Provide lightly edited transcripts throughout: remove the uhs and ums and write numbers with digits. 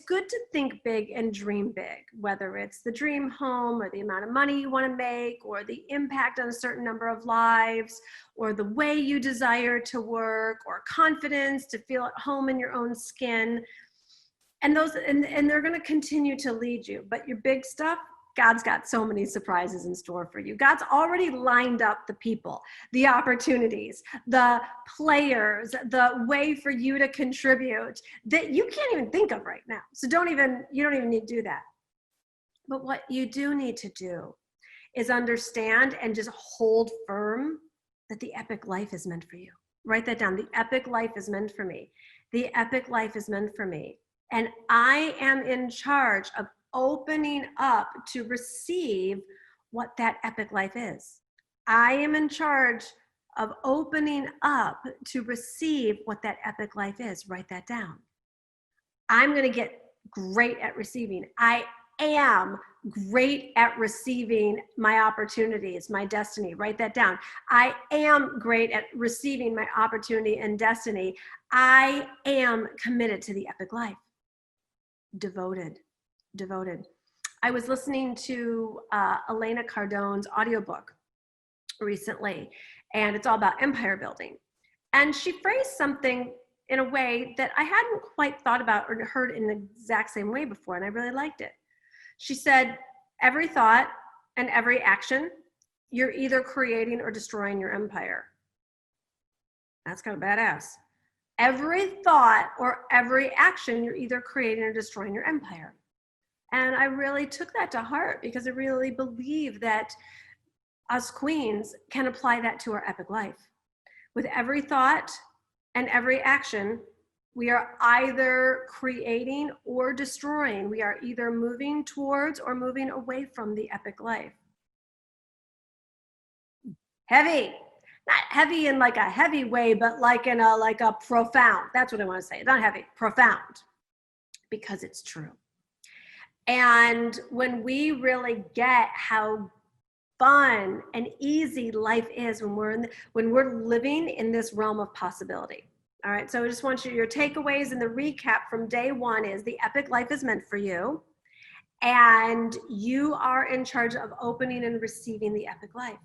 good to think big and dream big, whether it's the dream home or the amount of money you want to make or the impact on a certain number of lives or the way you desire to work or confidence to feel at home in your own skin. And they're going to continue to lead you. But your big stuff, God's got so many surprises in store for you. God's already lined up the people, the opportunities, the players, the way for you to contribute that you can't even think of right now. So you don't even need to do that. But what you do need to do is understand and just hold firm that the epic life is meant for you. Write that down. The epic life is meant for me. The epic life is meant for me. And I am in charge of opening up to receive what that epic life is. I am in charge of opening up to receive what that epic life is. Write that down. I'm going to get great at receiving. I am great at receiving my opportunities, my destiny. Write that down. I am great at receiving my opportunity and destiny. I am committed to the epic life. Devoted. I was listening to Elena Cardone's audiobook recently, and it's all about empire building. And she phrased something in a way that I hadn't quite thought about or heard in the exact same way before, and I really liked it. She said, every thought and every action, you're either creating or destroying your empire. That's kind of badass. Every thought or every action, you're either creating or destroying your empire. And I really took that to heart because I really believe that us queens can apply that to our epic life. With every thought and every action, we are either creating or destroying. We are either moving towards or moving away from the epic life. Heavy. Not heavy in like a heavy way, but like in a profound. That's what I want to say. Not heavy, profound, because it's true. And when we really get how fun and easy life is when we're living in this realm of possibility. All right. So I just want your takeaways and the recap from day one is the epic life is meant for you, and you are in charge of opening and receiving the epic life.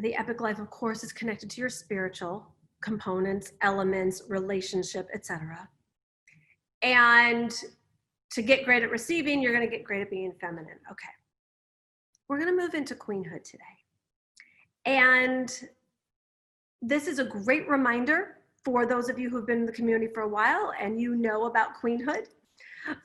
The epic life, of course, is connected to your spiritual components, elements, relationship, etc. And to get great at receiving, you're going to get great at being feminine. Okay. We're going to move into queenhood today. And this is a great reminder for those of you who've been in the community for a while and you know about queenhood.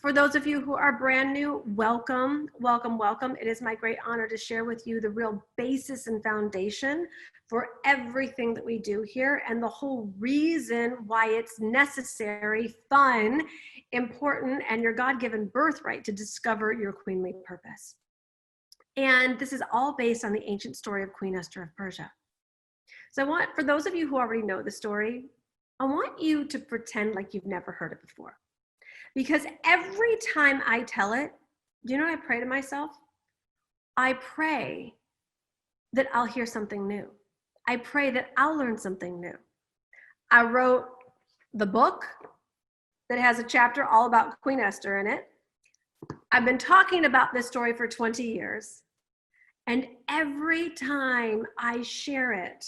For those of you who are brand new, welcome, welcome, welcome. It is my great honor to share with you the real basis and foundation for everything that we do here and the whole reason why it's necessary, fun, important, and your God-given birthright to discover your queenly purpose. And this is all based on the ancient story of Queen Esther of Persia. So for those of you who already know the story, I want you to pretend like you've never heard it before. Because every time I tell it, do you know what I pray to myself? I pray that I'll hear something new. I pray that I'll learn something new. I wrote the book that has a chapter all about Queen Esther in it. I've been talking about this story for 20 years. And every time I share it,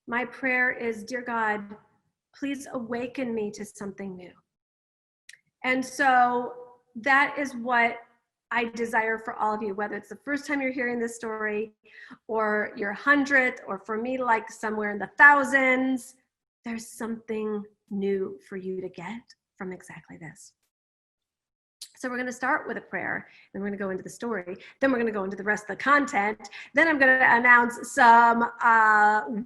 my prayer is, dear God, please awaken me to something new. And so that is what I desire for all of you, whether it's the first time you're hearing this story or your 100th, or for me, like somewhere in the thousands, there's something new for you to get from exactly this. So we're going to start with a prayer, then we're going to go into the story, then we're going to go into the rest of the content. Then I'm going to announce some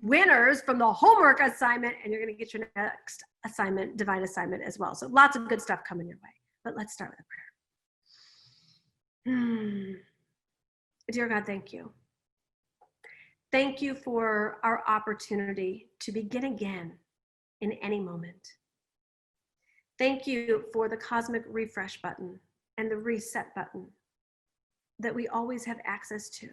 winners from the homework assignment, and you're going to get your next assignment, divine assignment as well. So lots of good stuff coming your way. But let's start with a prayer. Dear God, thank you. Thank you for our opportunity to begin again in any moment. Thank you for the cosmic refresh button and the reset button that we always have access to.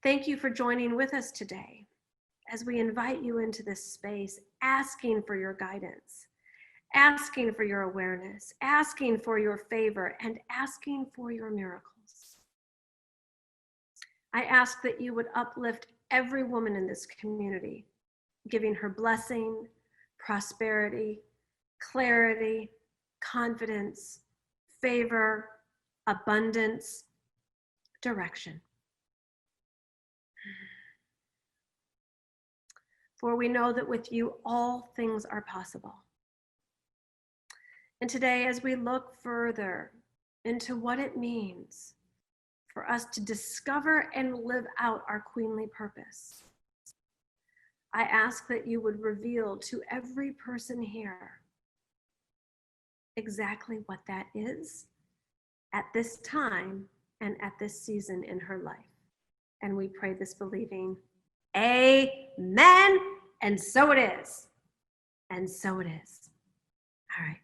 Thank you for joining with us today as we invite you into this space, asking for your guidance, asking for your awareness, asking for your favor, and asking for your miracles. I ask that you would uplift every woman in this community, giving her blessing, prosperity, clarity, confidence, favor, abundance, direction. For we know that with you, all things are possible. And today, as we look further into what it means for us to discover and live out our queenly purpose, I ask that you would reveal to every person here exactly what that is at this time and at this season in her life. And we pray this believing, amen. And so it is. And so it is. All right.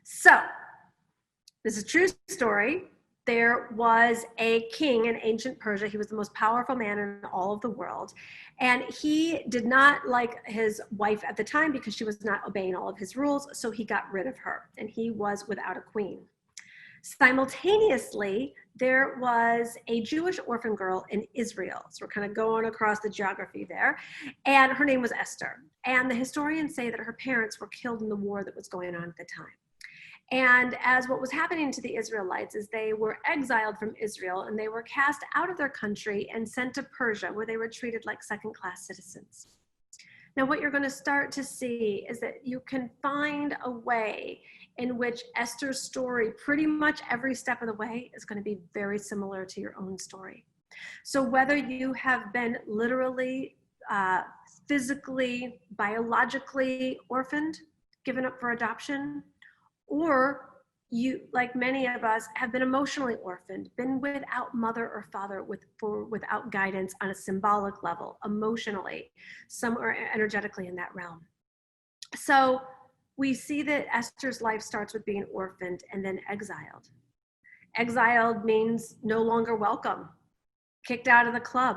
So, this is a true story. There was a king in ancient Persia. He was the most powerful man in all of the world. And he did not like his wife at the time because she was not obeying all of his rules. So he got rid of her and he was without a queen. Simultaneously, there was a Jewish orphan girl in Israel. So we're kind of going across the geography there. And her name was Esther. And the historians say that her parents were killed in the war that was going on at the time. And as what was happening to the Israelites is they were exiled from Israel and they were cast out of their country and sent to Persia, where they were treated like second-class citizens. Now, what you're going to start to see is that you can find a way in which Esther's story, pretty much every step of the way, is going to be very similar to your own story. So whether you have been literally, physically, biologically orphaned, given up for adoption, or you, like many of us, have been emotionally orphaned, been without mother or father, without guidance on a symbolic level, emotionally, some are energetically in that realm. So we see that Esther's life starts with being orphaned and then exiled. Exiled means no longer welcome, kicked out of the club,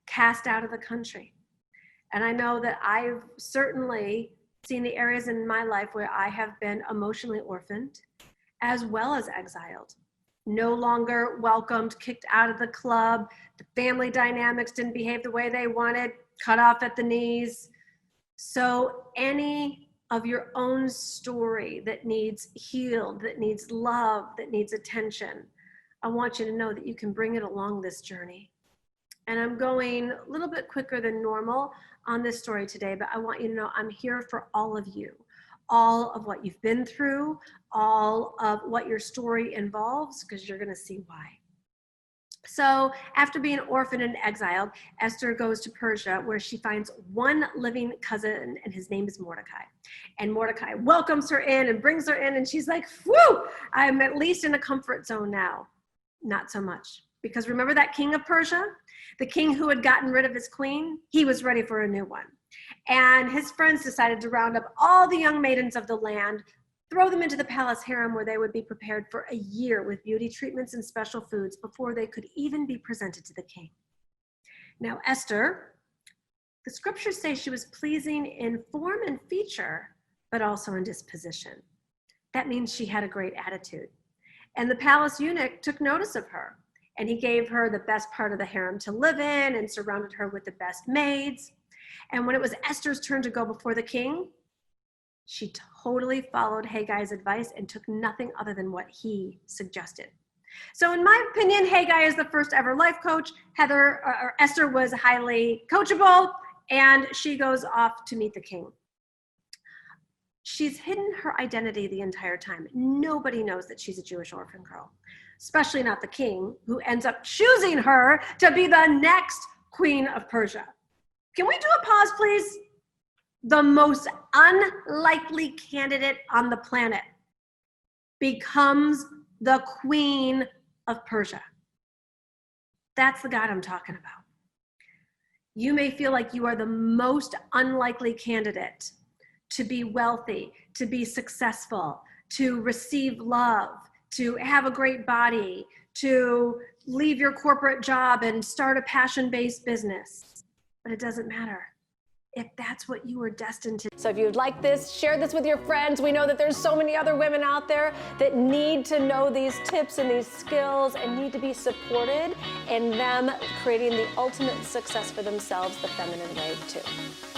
cast out of the country. And I know that I've certainly seen the areas in my life where I have been emotionally orphaned, as well as exiled. No longer welcomed, kicked out of the club, the family dynamics didn't behave the way they wanted, cut off at the knees. So any of your own story that needs healed, that needs love, that needs attention, I want you to know that you can bring it along this journey. And I'm going a little bit quicker than normal on this story today, but I want you to know I'm here for all of you, all of what you've been through, all of what your story involves, because you're going to see why. So after being orphaned and exiled, Esther goes to Persia, where she finds one living cousin, and his name is Mordecai. And Mordecai welcomes her in and brings her in, and she's like, whew, I'm at least in a comfort zone now. Not so much. Because remember that king of Persia? The king who had gotten rid of his queen? He was ready for a new one. And his friends decided to round up all the young maidens of the land, throw them into the palace harem, where they would be prepared for a year with beauty treatments and special foods before they could even be presented to the king. Now, Esther, the scriptures say she was pleasing in form and feature, but also in disposition. That means she had a great attitude. And the palace eunuch took notice of her, and he gave her the best part of the harem to live in and surrounded her with the best maids. And when it was Esther's turn to go before the king, she totally followed Haggai's advice and took nothing other than what he suggested. So in my opinion, Haggai is the first ever life coach. Esther was highly coachable, and she goes off to meet the king. She's hidden her identity the entire time. Nobody knows that she's a Jewish orphan girl, especially not the king, who ends up choosing her to be the next queen of Persia. Can we do a pause, please? The most unlikely candidate on the planet becomes the queen of Persia. That's the God I'm talking about. You may feel like you are the most unlikely candidate to be wealthy, to be successful, to receive love, to have a great body, to leave your corporate job and start a passion-based business. But it doesn't matter. if that's what you were destined to. So if you'd like this, share this with your friends. We know that there's so many other women out there that need to know these tips and these skills and need to be supported in them creating the ultimate success for themselves the feminine way too.